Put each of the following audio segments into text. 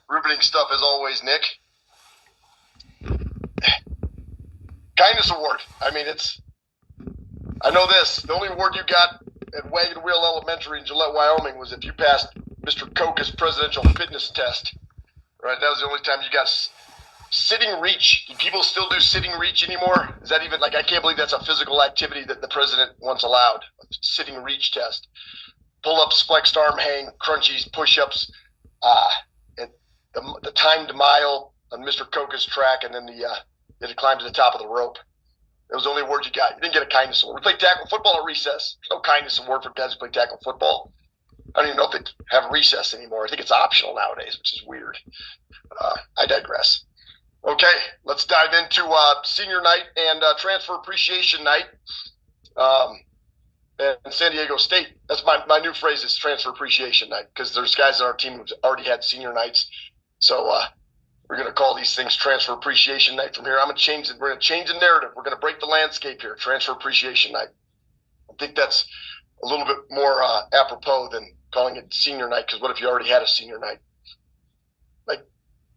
Riveting stuff as always, Nick. Kindness Award. I mean, I know this. The only award you got at Wagon Wheel Elementary in Gillette, Wyoming was if you passed Mr. Coca's presidential fitness test. Right? That was the only time you got sitting reach. Do people still do sitting reach anymore? Is that even, I can't believe that's a physical activity that the president once allowed. A sitting reach test. Pull-ups, flexed arm hang, crunchies, push-ups, the timed mile on Mr. Coca's track, and then you had to climb to the top of the rope. That was the only award you got. You didn't get a kindness award. We played tackle football at recess. There's no kindness award for guys who play tackle football. I don't even know if they have recess anymore. I think it's optional nowadays, which is weird. I digress. Okay, let's dive into senior night and transfer appreciation night in San Diego State. That's my new phrase is transfer appreciation night, because there's guys on our team who've already had senior nights. So we're going to call these things transfer appreciation night from here. I'm going to change it. We're going to change the narrative. We're going to break the landscape here. Transfer appreciation night. I think that's a little bit more apropos than calling it senior night, because what if you already had a senior night?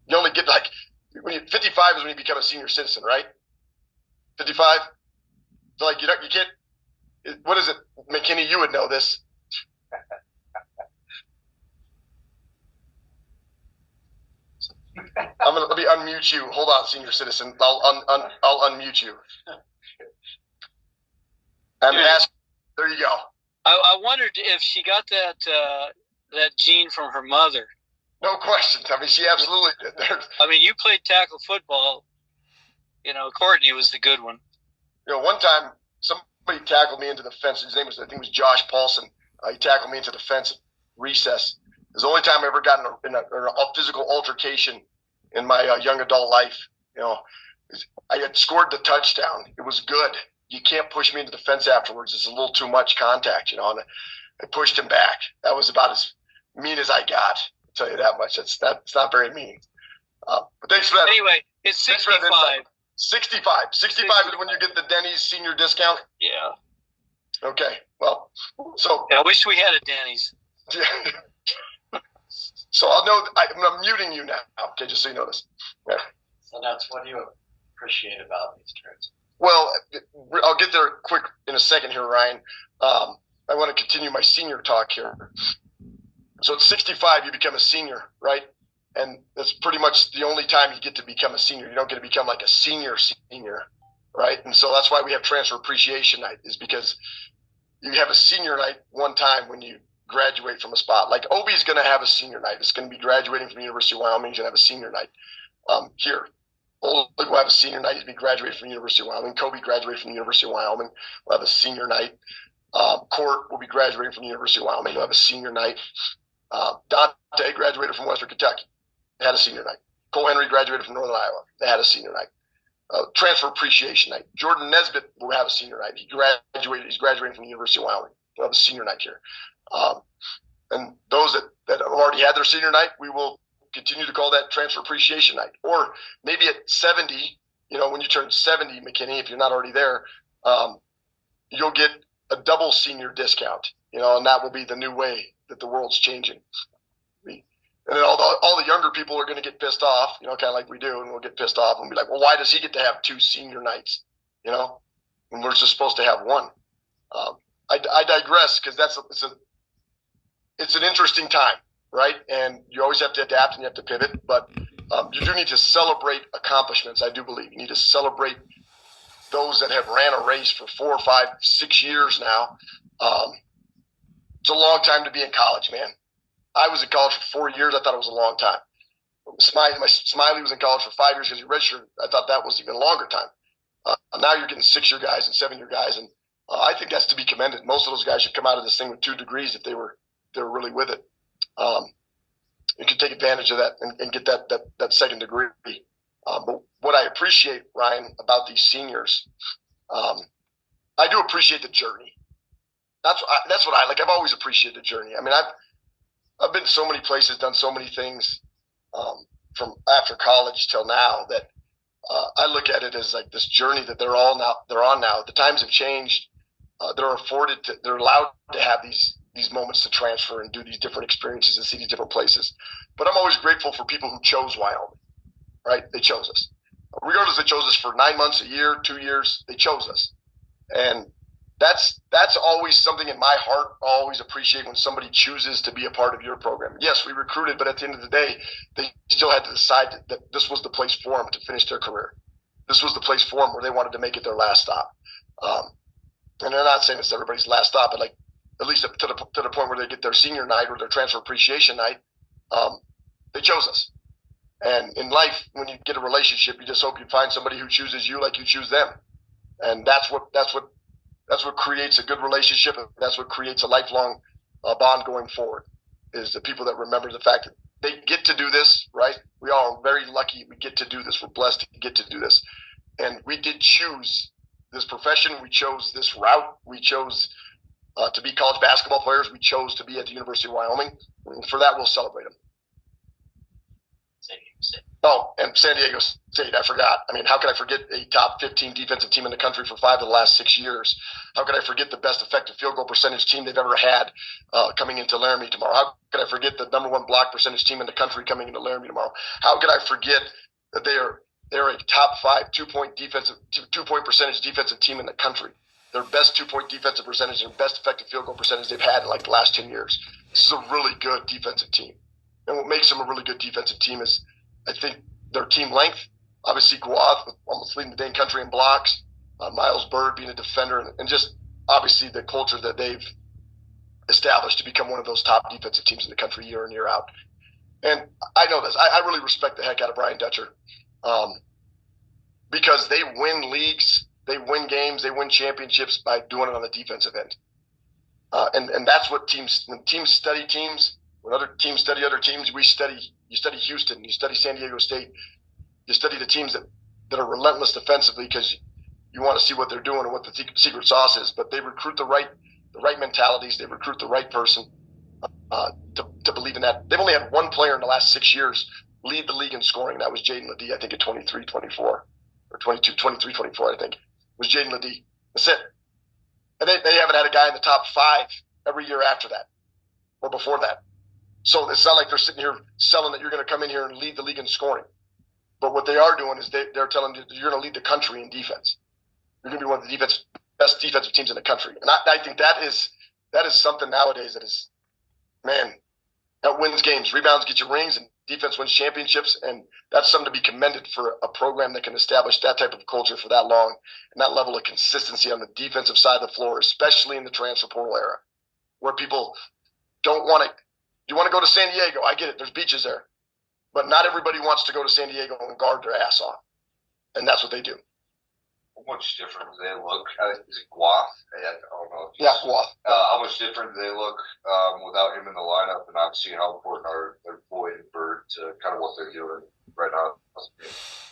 You only get 55 is when you become a senior citizen, right? 55? So you can't, what is it? McKinney, you would know this. Let me unmute you. Hold on, senior citizen. I'll unmute you. And ask. There you go. I wondered if she got that gene from her mother. No questions. I mean, she absolutely did. I mean, you played tackle football. Courtney was the good one. One time somebody tackled me into the fence. His name was, I think it was Josh Paulson. He tackled me into the fence at recess. It was the only time I ever got in a physical altercation in my young adult life. I had scored the touchdown. It was good. You can't push me into the fence afterwards. It's a little too much contact, and I pushed him back. That was about as mean as I got. I'll tell you that much. It's not very mean. But thanks for that. Anyway, it's 65. 65 is when you get the Denny's senior discount? Yeah. Okay. Well, so. Yeah, I wish we had a Denny's. So I'll know. I'm muting you now. Okay, just so you know this. Yeah. So that's what you appreciate about these trips. Well, I'll get there quick in a second here, Ryan. I want to continue my senior talk here. So at 65, you become a senior, right? And that's pretty much the only time you get to become a senior. You don't get to become like a senior, right? And so that's why we have transfer appreciation night, is because you have a senior night one time when you graduate from a spot. Like Obi's going to have a senior night. It's going to be graduating from the University of Wyoming. He's going to have a senior night here. Oleg will have a senior night. He'll be graduating from the University of Wyoming. Kobe graduated from the University of Wyoming. We'll have a senior night. Court will be graduating from the University of Wyoming. He'll have a senior night. Dante graduated from Western Kentucky. They had a senior night. Cole Henry graduated from Northern Iowa. They had a senior night. Transfer appreciation night. Jordan Nesbitt will have a senior night. He's graduating from the University of Wyoming. We'll have a senior night here. And those that have already had their senior night, we will continue to call that transfer appreciation night. Or maybe at 70, when you turn 70, McKinney, if you're not already there, you'll get a double senior discount, and that will be the new way that the world's changing. And then all the younger people are going to get pissed off, kind of like we do, and we'll get pissed off and be like, well, why does he get to have 2 senior nights, when we're just supposed to have 1? I digress, because it's an interesting time, right? And you always have to adapt and you have to pivot, but you do need to celebrate accomplishments. I do believe you need to celebrate those that have ran a race for 4, 5, 6 years now. It's a long time to be in college, man. I was in college for 4 years. I thought it was a long time. Smiley was in college for 5 years because he redshirted. I thought that was even a longer time. Now you're getting 6-year guys and 7-year guys, and I think that's to be commended. Most of those guys should come out of this thing with 2 degrees if they were really with it. You can take advantage of that and get that second degree. But what I appreciate, Ryan, about these seniors, I do appreciate the journey. That's what I like. I've always appreciated the journey. I mean, I've been to so many places, done so many things from after college till now that I look at it as like this journey that they're on now. The times have changed. They're allowed to have these these moments to transfer and do these different experiences and see these different places. But I'm always grateful for people who chose Wyoming, right? They chose us. Regardless, they chose us for 9 months, a year, 2 years, they chose us. And that's always something in my heart. I always appreciate when somebody chooses to be a part of your program. Yes, we recruited, but at the end of the day, they still had to decide that this was the place for them to finish their career. This was the place for them where they wanted to make it their last stop. And I'm not saying it's everybody's last stop, but like at least to the point where they get their senior night or their transfer appreciation night, they chose us. And in life, when you get a relationship, you just hope you find somebody who chooses you like you choose them. And that's what creates a good relationship. That's what creates a lifelong bond going forward, is the people that remember the fact that they get to do this, right? We all are very lucky we get to do this. We're blessed to get to do this. And we did choose this profession. We chose this route. We chose to be college basketball players. We chose to be at the University of Wyoming. And for that, we'll celebrate them. Oh, and San Diego State, I forgot. I mean, how could I forget a top 15 defensive team in the country for 5 of the last 6 years? How could I forget the best effective field goal percentage team they've ever had coming into Laramie tomorrow? How could I forget the number 1 block percentage team in the country coming into Laramie tomorrow? How could I forget that they're a top 5 2-point percentage defensive team in the country? Their best 2-point defensive percentage and best effective field goal percentage they've had in like the last 10 years. This is a really good defensive team. And what makes them a really good defensive team is, I think, their team length. Obviously, Guath almost leading the Dane country in blocks. Miles Bird being a defender, and just obviously the culture that they've established to become one of those top defensive teams in the country year in, year out. And I know this. I really respect the heck out of Brian Dutcher because they win leagues, they win games, they win championships by doing it on the defensive end. And that's what when teams study teams, when other teams study other teams, you study Houston, you study San Diego State, you study the teams that are relentless defensively because you want to see what they're doing and what the secret sauce is. But they recruit the right mentalities, they recruit the right person to believe in that. They've only had one player in the last 6 years lead the league in scoring. That was Jaden Ledee, I think, at 23-24 or 23-24, I think, was Jaden Ledee. That's it. And they haven't had a guy in the top 5 every year after that or before that. So it's not like they're sitting here selling that you're going to come in here and lead the league in scoring. But what they are doing is they're telling you you're going to lead the country in defense. You're going to be one of the best defensive teams in the country. And I think that is something nowadays that is, man, that wins games. Rebounds get you rings, and defense wins championships. And that's something to be commended for a program that can establish that type of culture for that long and that level of consistency on the defensive side of the floor, especially in the transfer portal era, where people don't want to. You want to go to San Diego, I get it. There's beaches there. But not everybody wants to go to San Diego and guard their ass off. And that's what they do. How much different do they look? Is it Guath? I don't know. Yeah, Guath. How much different do they look without him in the lineup? And obviously, how important are Boyd and Bird to kind of what they're doing right now?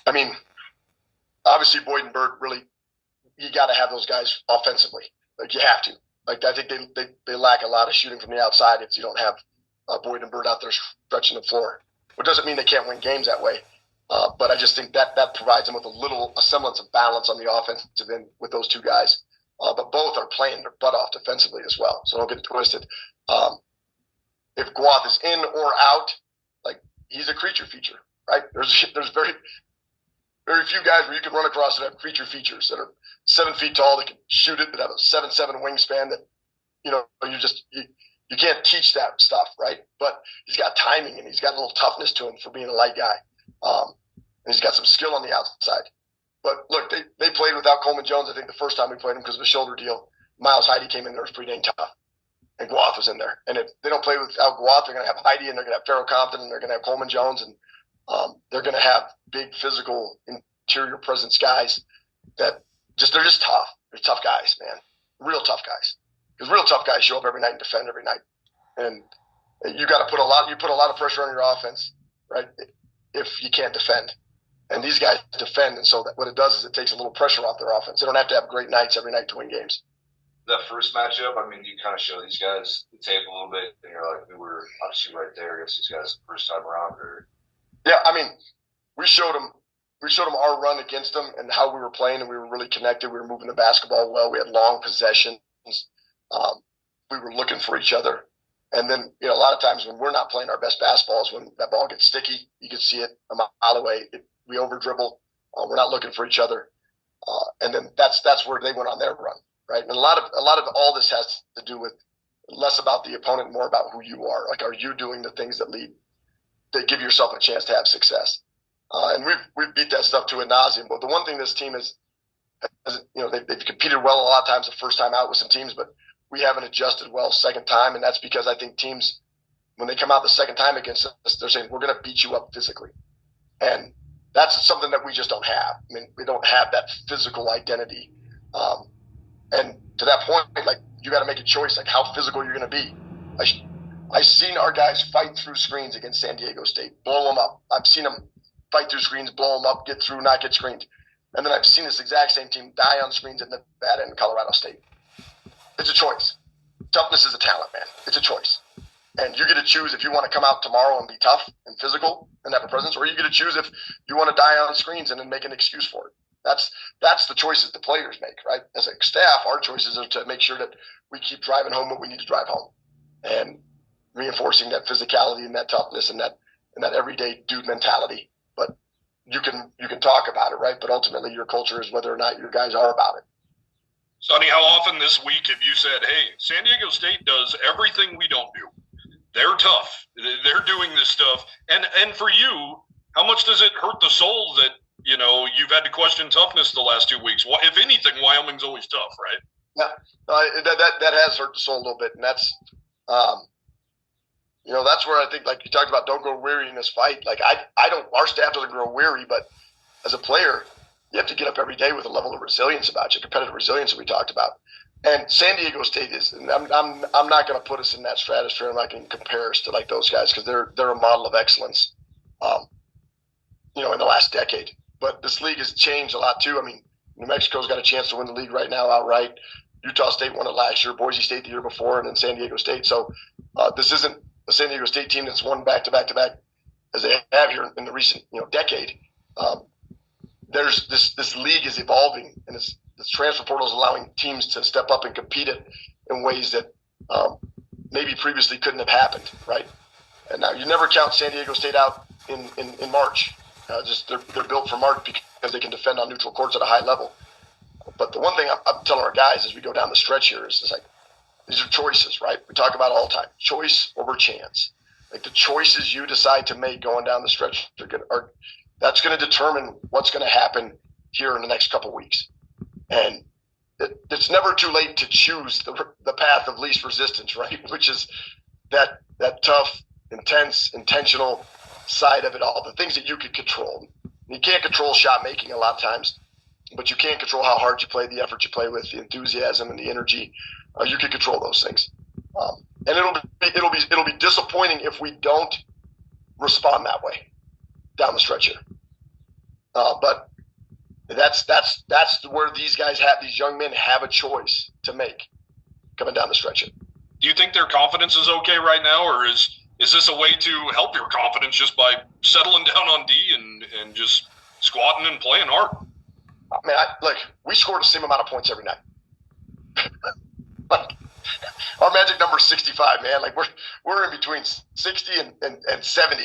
I mean, obviously, Boyd and Bird, really, you got to have those guys offensively. Like, you have to. Like, I think they lack a lot of shooting from the outside if you don't have Boyd and Bird out there stretching the floor. Which doesn't mean they can't win games that way. But I just think that provides them with a semblance of balance on the offensive end with those two guys. But both are playing their butt off defensively as well. So don't get it twisted. If Guath is in or out, like, he's a creature feature, right? There's very, very few guys where you can run across that have creature features that are 7 feet tall, that can shoot it, that have a 7'7" wingspan, that, you can't teach that stuff, right? But he's got timing and he's got a little toughness to him for being a light guy. And he's got some skill on the outside. But look, they played without Coleman Jones, I think, the first time we played him because of a shoulder deal. Miles Heide came in there, was pretty dang tough. And Guath was in there. And if they don't play without Guath, they're going to have Heide and they're going to have Farrell Compton and they're going to have Coleman Jones. And they're going to have big physical interior presence guys that they're just tough. They're tough guys, man. Real tough guys. Because real tough guys show up every night and defend every night. And you got to put a lot of pressure on your offense, right? If you can't defend. And these guys defend. And so what it does is it takes a little pressure off their offense. They don't have to have great nights every night to win games. That first matchup, I mean, you kind of show these guys the tape a little bit, and you're like, we were obviously right there against these guys the first time around. Yeah, I mean, we showed them our run against them and how we were playing, and we were really connected. We were moving the basketball well. We had long possessions. we were looking for each other. And then, a lot of times when we're not playing our best basketball is when that ball gets sticky. You can see it a mile away. We over dribble. We're not looking for each other. And then that's where they went on their run, right? And a lot of all this has to do with less about the opponent, more about who you are. Like, are you doing the things that give yourself a chance to have success? And we've beat that stuff to ad nauseum. But the one thing this team is, they've competed well a lot of times the first time out with some teams, but we haven't adjusted well second time. And that's because I think teams, when they come out the second time against us, they're saying, we're going to beat you up physically. And that's something that we just don't have. I mean, we don't have that physical identity. And to that point, like, you got to make a choice, like how physical you're going to be. I've seen our guys fight through screens against San Diego State, blow them up. I've seen them fight through screens, blow them up, get through, not get screened. And then I've seen this exact same team die on screens at Nevada and Colorado State. It's a choice. Toughness is a talent, man. It's a choice. And you get to choose if you want to come out tomorrow and be tough and physical and have a presence, or you get to choose if you want to die on screens and then make an excuse for it. That's the choices the players make, right? As a staff, our choices are to make sure that we keep driving home what we need to drive home, and reinforcing that physicality and that toughness and that everyday dude mentality. But you can talk about it, right? But ultimately, your culture is whether or not your guys are about it. Sonny, how often this week have you said, "Hey, San Diego State does everything we don't do. They're tough. They're doing this stuff." And for you, how much does it hurt the soul that you've had to question toughness the last 2 weeks? If anything, Wyoming's always tough, right? Yeah, that has hurt the soul a little bit, and that's that's where I think, like you talked about, don't grow weary in this fight. Like I don't, our staff doesn't grow weary, but as a player, you have to get up every day with a level of resilience about you, competitive resilience that we talked about. And San Diego State is, and I'm not going to put us in that stratosphere. I'm not going to compare us to like those guys because they're a model of excellence, in the last decade. But this league has changed a lot too. I mean, New Mexico's got a chance to win the league right now outright. Utah State won it last year, Boise State the year before, and then San Diego State. So this isn't a San Diego State team that's won back-to-back as they have here in the recent decade. There's this league is evolving, and this transfer portal is allowing teams to step up and compete it in ways that maybe previously couldn't have happened, right? And now you never count San Diego State out in March. They're built for March because they can defend on neutral courts at a high level. But the one thing I'm telling our guys as we go down the stretch here is like, these are choices, right? We talk about it all the time. Choice over chance. Like the choices you decide to make going down the stretch that's going to determine what's going to happen here in the next couple of weeks. And it's never too late to choose the path of least resistance, right? Which is that tough, intense, intentional side of it all, the things that you can control. You can't control shot making a lot of times, but you can control how hard you play, the effort you play with, the enthusiasm and the energy. You can control those things, and it'll be disappointing if we don't respond that way down the stretch here. But that's where these young men have a choice to make coming down the stretch here. Do you think their confidence is okay right now, or is this a way to help your confidence just by settling down on D and just squatting and playing hard? I mean, we scored the same amount of points every night. Like, our magic number is 65, man. Like we're in between 60 and 70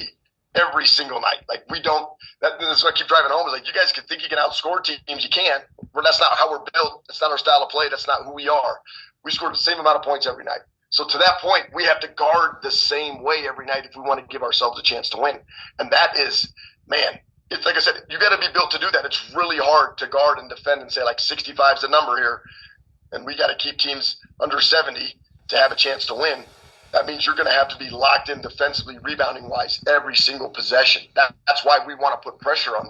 every single night. Like we don't. That's what I keep driving home. Is like, you guys can think you can outscore teams. You can. That's not how we're built. That's not our style of play. That's not who we are. We scored the same amount of points every night. So to that point, we have to guard the same way every night if we want to give ourselves a chance to win. And that is, man, it's like I said, you got to be built to do that. It's really hard to guard and defend and say like 65 is the number here, and we got to keep teams under 70 to have a chance to win. That means you're going to have to be locked in defensively, rebounding wise, every single possession. That's why we want to put pressure on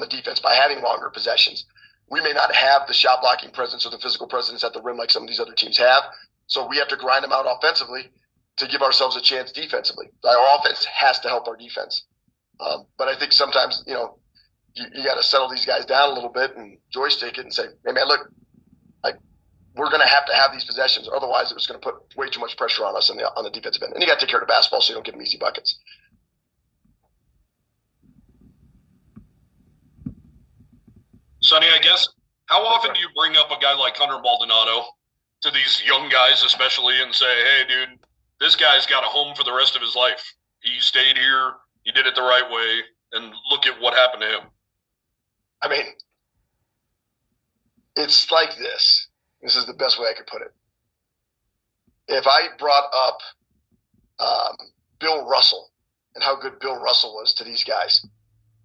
the defense by having longer possessions. We may not have the shot blocking presence or the physical presence at the rim like some of these other teams have, so we have to grind them out offensively to give ourselves a chance defensively. Our offense has to help our defense. But I think sometimes, you got to settle these guys down a little bit and joystick it and say, hey, man, look, we're going to have these possessions. Otherwise, it was going to put way too much pressure on us on the defensive end. And you got to take care of the basketball so you don't give them easy buckets. Sonny, I guess, how often do you bring up a guy like Hunter Baldonado to these young guys, especially, and say, hey, dude, this guy's got a home for the rest of his life. He stayed here. He did it the right way. And look at what happened to him. I mean, it's like this. This is the best way I could put it. If I brought up Bill Russell and how good Bill Russell was to these guys,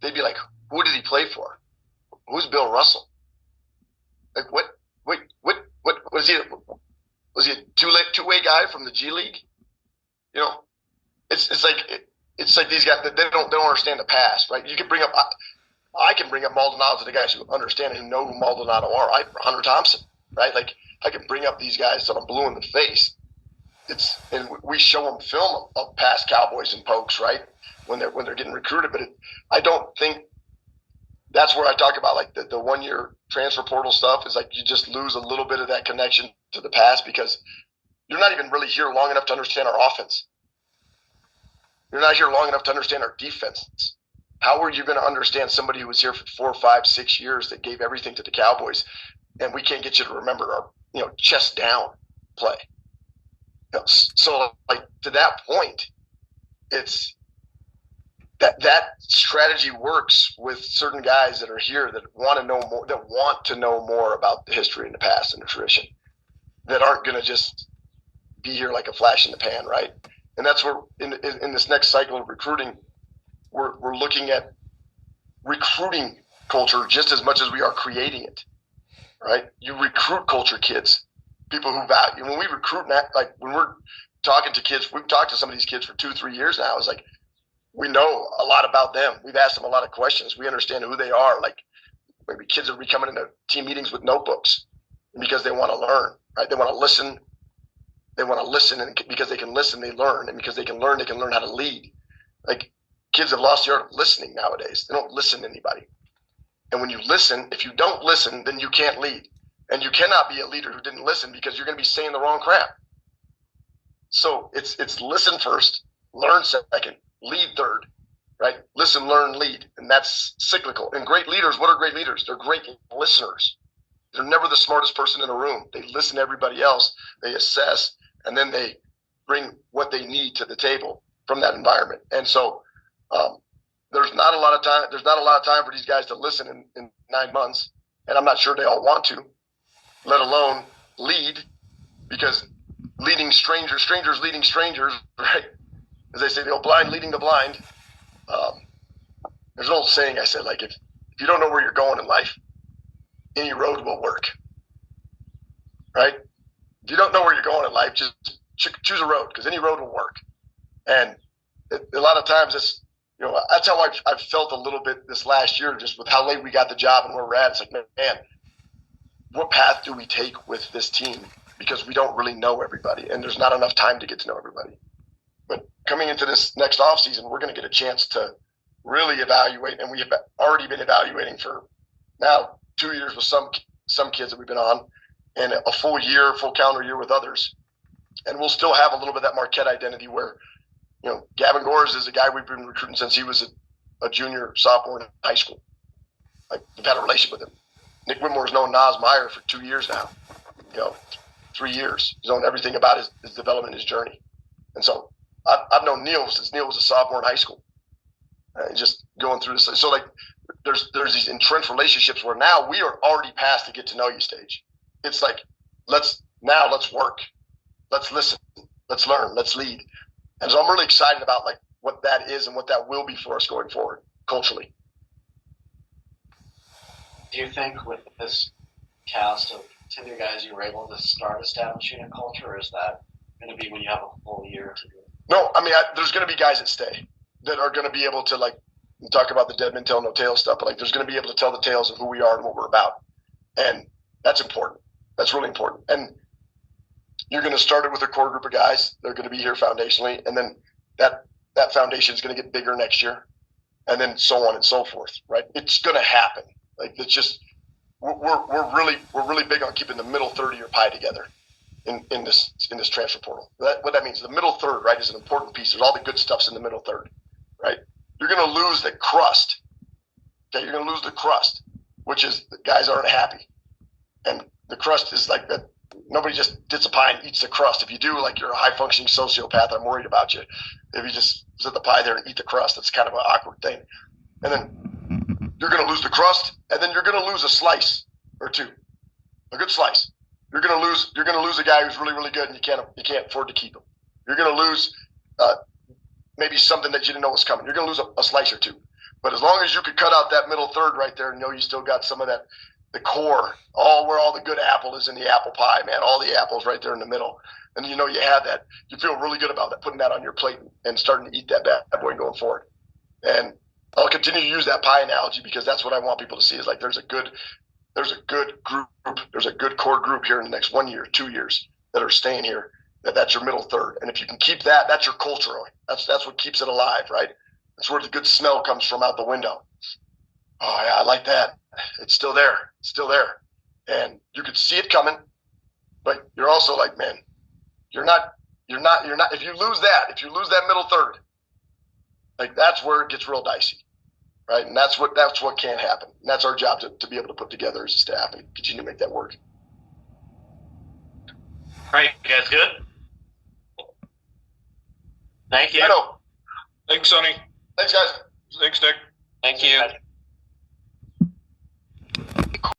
they'd be like, who did he play for? Who's Bill Russell? Like, what was he? Was he a two-way guy from the G League? You know, it's like these guys, they don't understand the past, right? You can bring up, I can bring up Maldonado to the guys who understand and who know who Maldonado are. Hunter Thompson, right? Like, I can bring up these guys till I'm blue in the face. And we show them film of past Cowboys and Pokes, right? When they're getting recruited, but I don't think that's where I talk about like the 1 year transfer portal stuff is like you just lose a little bit of that connection to the past because you're not even really here long enough to understand our offense. You're not here long enough to understand our defense. How are you going to understand somebody who was here for 4, 5, 6 years that gave everything to the Cowboys, and we can't get you to remember our chest down play? So like to that point, it's that strategy works with certain guys that are here that want to know more about the history and the past and the tradition, that aren't going to just be here like a flash in the pan, right? And that's where in this next cycle of recruiting, we're looking at recruiting culture just as much as we are creating it, right? You recruit culture kids, people who value. When we recruit, like when we're talking to kids, we've talked to some of these kids for 2-3 years now. It's like we know a lot about them. We've asked them a lot of questions. We understand who they are. Like maybe kids will be coming into team meetings with notebooks because they want to learn, right? They want to listen. They want to listen, and because they can listen, they learn, and because they can learn how to lead. Like kids have lost the art of listening nowadays. They don't listen to anybody. And when you listen, if you don't listen, then you can't lead. And you cannot be a leader who didn't listen because you're going to be saying the wrong crap. So it's listen first, learn second, lead third, right? Listen, learn, lead. And that's cyclical. And great leaders, what are great leaders? They're great listeners. They're never the smartest person in a room. They listen to everybody else. They assess, and then they bring what they need to the table from that environment. And so there's not a lot of time. There's not a lot of time for these guys to listen in 9 months. And I'm not sure they all want to, let alone lead, because leading strangers leading strangers, right? As they say, the old blind leading the blind. There's an old saying I said, like, if you don't know where you're going in life, any road will work, right? If you don't know where you're going in life, just choose a road, because any road will work. And a lot of times that's how I've felt a little bit this last year, just with how late we got the job and where we're at. It's like, man, what path do we take with this team? Because we don't really know everybody, and there's not enough time to get to know everybody. But coming into this next off season, we're going to get a chance to really evaluate, and we have already been evaluating for now 2 years with some kids that we've been on, and a full calendar year with others. And we'll still have a little bit of that Marquette identity where, Gavin Gores is a guy we've been recruiting since he was a junior, sophomore in high school. Like, we've had a relationship with him. Nick Whitmore's known Nas Meyer for 2 years now, 3 years. He's known everything about his development, his journey. And so I've known Neil since Neil was a sophomore in high school. Just going through this. So, like, there's these entrenched relationships where now we are already past the get to know you stage. It's like, let's work. Let's listen. Let's learn. Let's lead. And so I'm really excited about, like, what that is and what that will be for us going forward culturally. Do you think with this cast of 10 new guys you were able to start establishing a culture, or is that going to be when you have a full year to do it? No, I mean, there's going to be guys that stay that are going to be able to, like, talk about the dead men tell no tales stuff, but, like, there's going to be able to tell the tales of who we are and what we're about. And that's important. That's really important. And you're going to start it with a core group of guys. They're going to be here foundationally, and then that foundation is going to get bigger next year, and then so on and so forth, right? It's going to happen. Like, it's just we're really big on keeping the middle third of your pie together in this transfer portal. What that means, the middle third, right, is an important piece. There's all the good stuff's in the middle third, right? You're going to lose the crust. Okay, you're going to lose the crust, which is the guys aren't happy, and the crust is like that. nobody just gets a pie and eats the crust. If you do, like, you're a high functioning sociopath, I'm worried about you. If you just sit the pie there and eat the crust, that's kind of an awkward thing. And then you're going to lose the crust, and then you're going to lose a slice or two, a good slice. You're going to lose a guy who's really, really good, and you can't afford to keep him. You're going to lose maybe something that you didn't know was coming. You're going to lose a slice or two. But as long as you could cut out that middle third right there and know you still got some of that, the core, where all the good apple is in the apple pie, man, all the apples right there in the middle. And you know you have that. You feel really good about that, putting that on your plate and starting to eat that bad boy going forward. And I'll continue to use that pie analogy because that's what I want people to see is like there's a good group, there's a good core group here in the next 1 year, 2 years that are staying here. That's your middle third. And if you can keep that, that's your culture. That's what keeps it alive, right? That's where the good smell comes from out the window. Oh yeah, I like that. It's still there. It's still there. And you could see it coming, but you're also like, man, you're not, if you lose that middle third, like that's where it gets real dicey, right? And that's what can't happen. And that's our job to be able to put together as a staff and continue to make that work. All right, you guys good? Thank you. I know. Thanks, Sonny. Thanks, guys. Thanks, Nick. Thank you.